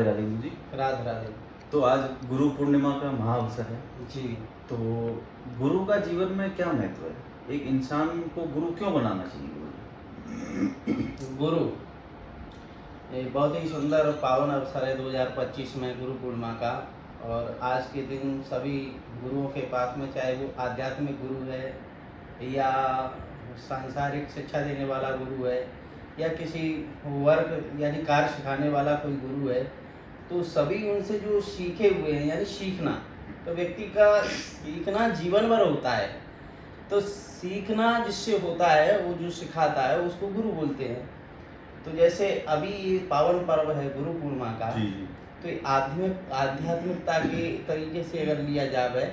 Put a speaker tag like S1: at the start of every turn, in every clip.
S1: राधे गुरु जी।
S2: राधे राधे।
S1: तो आज गुरु पूर्णिमा का महाअवसर है
S2: जी।
S1: तो गुरु का जीवन में क्या महत्व है? एक इंसान को गुरु क्यों बनाना चाहिए गुरु जी?
S2: गुरु एक बहुत ही सुंदर और पावन अवसर है 2025 में गुरु पूर्णिमा का। और आज के दिन सभी गुरुओं के पास में, चाहे वो आध्यात्मिक गुरु है या सांसारिक शिक्षा देने वाला गुरु है या किसी वर्क यानी कार्य सिखाने वाला कोई गुरु है, तो सभी उनसे जो सीखे हुए हैं यानी सीखना, तो व्यक्ति का सीखना जीवन भर होता है। तो सीखना जिससे होता है, वो जो सिखाता है उसको गुरु बोलते हैं। तो जैसे अभी ये पावन पर्व है गुरु पूर्णिमा का,
S1: जी जी।
S2: तो ये आध्यात्मिकता के तरीके से अगर लिया जाए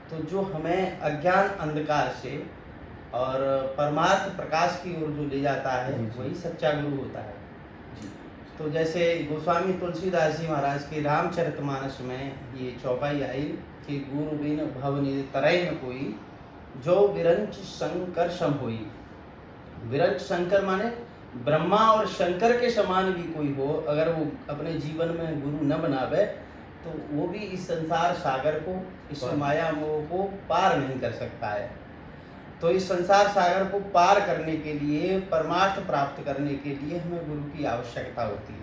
S2: तो जो हमें अज्ञान अंधकार से और परमार्थ प्रकाश की ओर जो ले जाता है, वही सच्चा गुरु होता है। तो जैसे गोस्वामी तुलसीदास जी महाराज के रामचरितमानस में ये चौपाई आई कि गुरु बिन भवनिधि तरय न कोई, जो विरंच शंकर सम होई। विरंच शंकर माने ब्रह्मा और शंकर के समान भी कोई हो, अगर वो अपने जीवन में गुरु न बनावे तो वो भी इस संसार सागर को, इस माया मोह को पार नहीं कर सकता है। तो इस संसार सागर को पार करने के लिए, परमार्थ प्राप्त करने के लिए हमें गुरु की आवश्यकता होती है।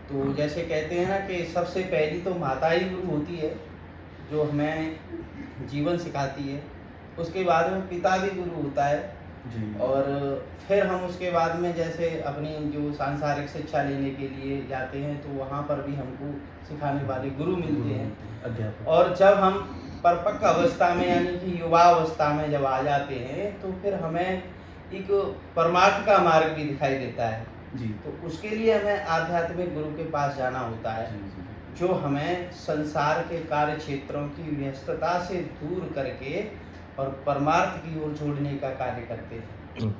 S2: तो जैसे कहते हैं ना कि सबसे पहली तो माता ही गुरु होती है, जो हमें जीवन सिखाती है। उसके बाद में पिता भी गुरु होता है
S1: जी।
S2: और फिर हम उसके बाद में जैसे अपनी जो सांसारिक शिक्षा लेने के लिए जाते हैं, तो वहाँ पर भी हमको सिखाने वाले गुरु मिलते हैं।
S1: अध्यापक।
S2: और जब हम परिपक्व अवस्था में यानी कि युवा अवस्था में जब आ जाते हैं, तो फिर हमें एक परमार्थ का मार्ग भी दिखाई देता है
S1: जी।
S2: तो उसके लिए हमें आध्यात्मिक गुरु के पास जाना होता है, जो हमें संसार के कार्य क्षेत्रों की व्यस्तता से दूर करके और परमार्थ की ओर जोड़ने का कार्य करते हैं।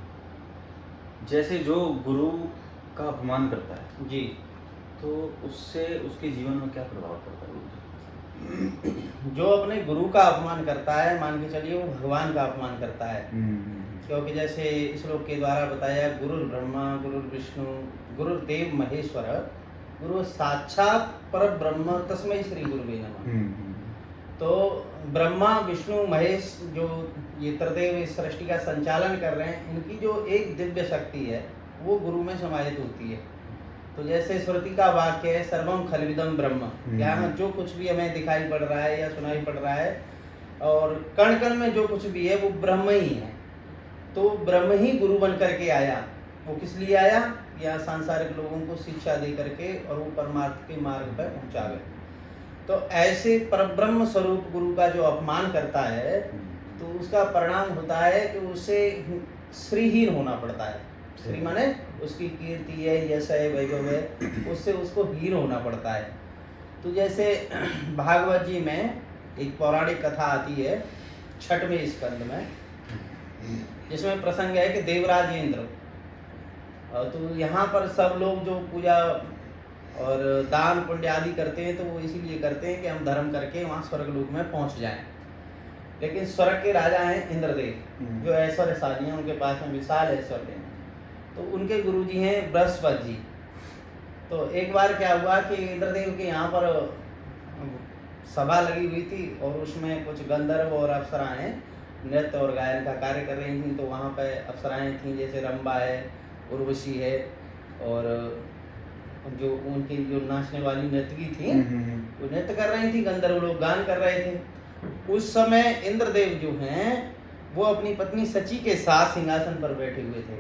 S1: जैसे जो गुरु का अपमान करता है
S2: जी।
S1: तो उससे उसके जीवन में क्या प्रभाव पड़ता है गुरु जी?
S2: जो अपने गुरु का अपमान करता है, मान के चलिए वो भगवान का अपमान करता है। क्योंकि जैसे श्लोक के द्वारा बताया, गुरु ब्रह्मा गुरु विष्णु गुरुदेव महेश्वर, गुरु साक्षात पर ब्रह्म तस्मै श्री गुरुवे नमः। तो ब्रह्मा विष्णु महेश जो ये त्रिदेव इस सृष्टि का संचालन कर रहे हैं, इनकी जो एक दिव्य शक्ति है वो गुरु में समाहित होती है। तो जैसे श्रुति का वाक्य है, सर्वम खलविदम ब्रह्म, यहाँ जो कुछ भी हमें दिखाई पड़ रहा है या सुनाई पड़ रहा है और कण कण में जो कुछ भी है वो ब्रह्म ही है। तो ब्रह्म ही गुरु बन करके आया। वो किस लिए आया? या सांसारिक लोगों को शिक्षा दे करके और वो परमार्थ के मार्ग पर पहुंचावे। तो ऐसे परब्रह्म स्वरूप गुरु का जो अपमान करता है, तो उसका परिणाम होता है कि उसे श्रीहीन होना पड़ता है। श्री माने उसकी कीर्ति है, यश है, वैभव है, उससे उसको हीन होना पड़ता है। तो जैसे भागवत जी में एक पौराणिक कथा आती है 6वें स्कंद में, जिसमें प्रसंग है कि देवराज इंद्र, तो यहाँ पर सब लोग जो पूजा और दान पुण्य आदि करते हैं, तो वो इसीलिए करते हैं कि हम धर्म करके वहाँ स्वर्ग लोक में पहुँच जाएं। लेकिन स्वर्ग के राजा हैं इंद्रदेव, जो ऐश्वर्यशाली हैं, उनके पास में विशाल ऐश्वर्य है। तो उनके गुरुजी हैं बृहस्पति जी। तो एक बार क्या हुआ कि इंद्रदेव के यहाँ पर सभा लगी हुई थी और उसमें कुछ गंधर्व और अप्सराएं नृत्य और गायन का कार्य कर रही थी। तो वहाँ पे अप्सराएं थीं, जैसे रंबा है, उर्वशी है, और जो उनकी जो नाचने वाली नर्तकी थी वो नृत्य कर रही थी, गंधर्व लोग गान कर रहे थे। उस समय इंद्रदेव जो हैं वो अपनी पत्नी सची के साथ सिंहासन पर बैठे हुए थे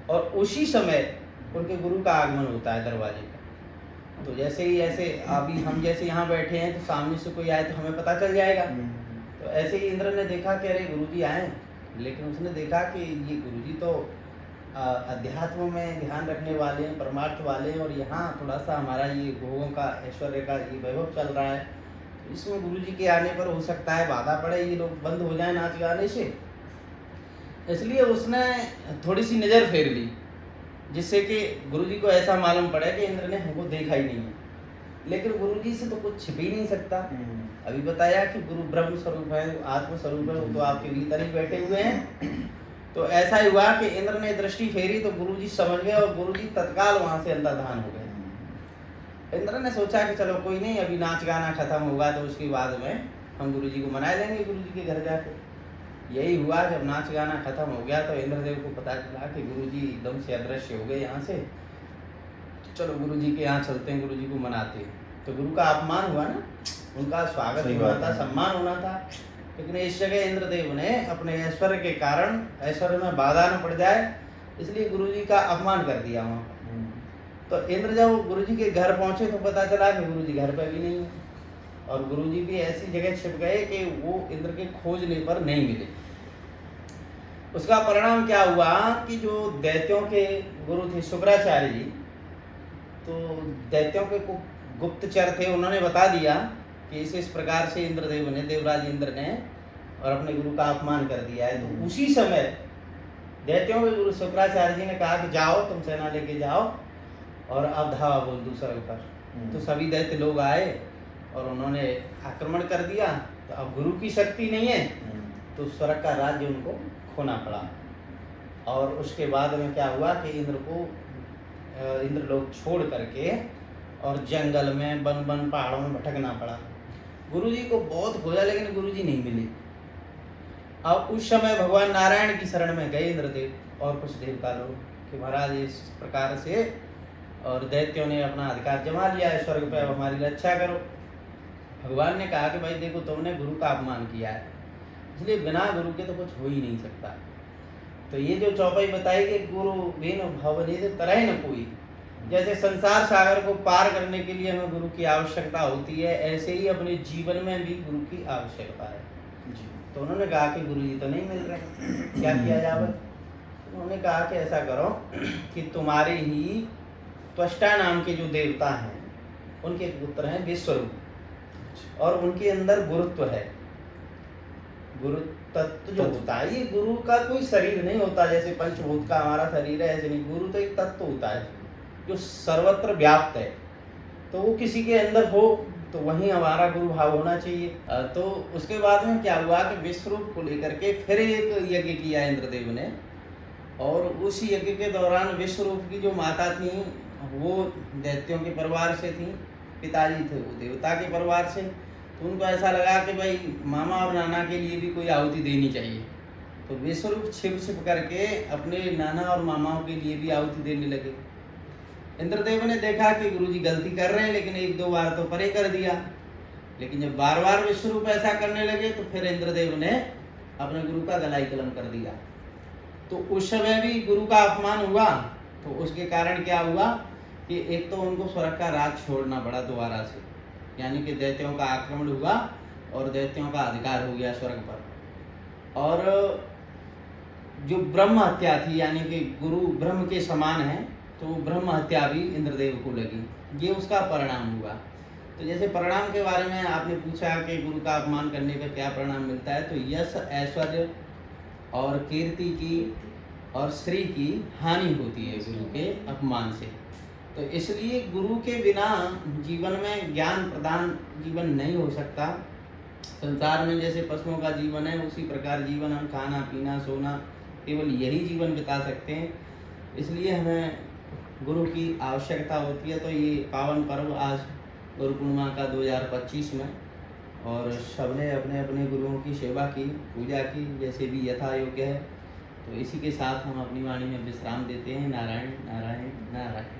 S2: और उसी समय उनके गुरु का आगमन होता है दरवाजे पर। तो जैसे ही ऐसे अभी हम जैसे यहाँ बैठे हैं, तो सामने से कोई आए तो हमें पता चल जाएगा। तो ऐसे ही इंद्र ने देखा कि अरे गुरुजी आए, लेकिन उसने देखा कि ये गुरुजी तो अध्यात्म में ध्यान रखने वाले हैं, परमार्थ वाले हैं, और यहाँ थोड़ा सा हमारा ये भोगों का, ऐश्वर्य का ये वैभव चल रहा है। तो इसमें गुरुजी के आने पर हो सकता है बाधा पड़े, ये लोग बंद हो जाए नाच गाने से। इसलिए उसने थोड़ी सी नज़र फेर ली, जिससे कि गुरुजी को ऐसा मालूम पड़े कि इंद्र ने हमको देखा ही नहीं है। लेकिन गुरुजी से तो कुछ छिप ही नहीं सकता। अभी बताया कि गुरु ब्रह्म स्वरूप है, आत्म स्वरूप है, वो तो आपके भीतर ही बैठे हुए हैं। तो ऐसा ही हुआ कि इंद्र ने दृष्टि फेरी तो गुरुजी समझ गए और गुरुजी तत्काल वहां से अंतर्धान हो गए। इंद्र ने सोचा कि चलो कोई नहीं, अभी नाच गाना खत्म होगा तो उसके बाद में हम गुरु जी को मना लेंगे गुरु जी के घर जाके। यही हुआ, जब नाच गाना खत्म हो गया तो इंद्रदेव को पता चला कि गुरु जी एकदम से अदृश्य हो गए यहाँ से। चलो गुरु जी के यहाँ चलते हैं, गुरु जी को मनाते हैं। तो गुरु का अपमान हुआ ना, उनका स्वागत
S1: सही
S2: होना
S1: बात
S2: था,
S1: है।
S2: सम्मान होना था, लेकिन इस जगह इंद्रदेव ने अपने ऐश्वर्य के कारण, ऐश्वर्य में बाधा न पड़ जाए इसलिए गुरु जी का अपमान कर दिया वहाँ पर। तो इंद्र जब गुरु जी के घर पहुंचे तो पता चला कि गुरु जी घर पे भी नहीं है, और गुरु जी भी ऐसी जगह छिप गए कि वो इंद्र के खोजने पर नहीं मिले। उसका परिणाम क्या हुआ कि जो दैत्यों के गुरु थे शुक्राचार्य जी, तो दैत्यों के गुप्तचर थे, उन्होंने बता दिया कि इस प्रकार से इंद्रदेव ने, देवराज इंद्र ने और अपने गुरु का अपमान कर दिया है। तो उसी समय दैत्यों के गुरु शुक्राचार्य जी ने कहा कि जाओ तुम सेना लेके जाओ और अब धावा बोल दो स्वर्ग पर। तो सभी दैत्य लोग आए और उन्होंने आक्रमण कर दिया। तो अब गुरु की शक्ति नहीं है तो स्वर्ग का राज्य उनको खोना पड़ा। और उसके बाद में क्या हुआ कि इंद्र लोग छोड़ करके और जंगल में, वन पहाड़ों में भटकना पड़ा। गुरु जी को बहुत खोजा लेकिन गुरु जी नहीं मिले। अब उस समय भगवान नारायण की शरण में गए इंद्रदेव और कुछ देवता लोग कि महाराज इस प्रकार से और दैत्यों ने अपना अधिकार जमा लिया है स्वर्ग पे, अब हमारी रक्षा करो। भगवान ने कहा कि भाई देखो तुमने गुरु का अपमान किया है, इसलिए बिना गुरु के तो कुछ हो ही नहीं सकता। तो ये जो चौपाई बताई कि गुरु बिन भवनिध तरह न कोई, जैसे संसार सागर को पार करने के लिए हमें गुरु की आवश्यकता होती है, ऐसे ही अपने जीवन में भी गुरु की आवश्यकता है। तो उन्होंने कहा कि गुरु जी तो नहीं मिल रहे, क्या किया जाए? उन्होंने कहा कि ऐसा करो कि तुम्हारे ही त्वष्टा नाम के जो देवता हैं उनके पुत्र हैं विश्वरूप, और उनके अंदर गुरुत्व है। गुरु तत्व जो होता है, ये गुरु का कोई शरीर नहीं होता जैसे पंचभूत का हमारा शरीर है, ऐसे नहीं। गुरु तो एक तत्व होता है जो सर्वत्र व्याप्त है। तो वो किसी के अंदर हो तो वहीं हमारा गुरु भाव होना चाहिए। तो उसके बाद में क्या हुआ कि विश्वरूप को लेकर के फिर एक यज्ञ किया इंद्रदेव ने, और उस यज्ञ के दौरान विश्वरूप की जो माता थी वो दैत्यों के परिवार से थी, पिताजी थे वो देवता के परिवार से। तो उनको ऐसा लगा कि भाई मामा और नाना के लिए भी कोई आहुति देनी चाहिए। तो विश्वरूप छिप छिप करके अपने नाना और मामाओं के लिए भी आहुति देने लगे। इंद्रदेव ने देखा कि गुरुजी गलती कर रहे हैं, लेकिन एक दो बार तो परे कर दिया, लेकिन जब बार बार विश्वरूप ऐसा करने लगे तो फिर इंद्रदेव ने अपने गुरु का गला ही कलम कर दिया। तो उस समय भी गुरु का अपमान हुआ। तो उसके कारण क्या हुआ कि एक तो उनको स्वर्ग का राज छोड़ना पड़ा दोबारा से, यानी कि दैत्यों का आक्रमण हुआ और दैत्यों का अधिकार हो गया स्वर्ग पर। और जो ब्रह्म हत्या थी, यानी कि गुरु ब्रह्म के समान है, तो ब्रह्म हत्या भी इंद्रदेव को लगी। ये उसका परिणाम हुआ। तो जैसे परिणाम के बारे में आपने पूछा कि गुरु का अपमान करने का क्या परिणाम मिलता है, तो यश, ऐश्वर्य और कीर्ति की और श्री की हानि होती है गुरु के अपमान से। तो इसलिए गुरु के बिना जीवन में ज्ञान प्रदान जीवन नहीं हो सकता। संसार में जैसे पशुओं का जीवन है उसी प्रकार जीवन, हम खाना पीना सोना केवल यही जीवन बिता सकते हैं। इसलिए हमें गुरु की आवश्यकता होती है। तो ये पावन पर्व आज गुरु पूर्णिमा का 2025 में, और सबने अपने अपने गुरुओं की सेवा की, पूजा की, जैसे भी यथा योग्य है। तो इसी के साथ हम अपनी वाणी में विश्राम देते हैं। नारायण नारायण नारायण।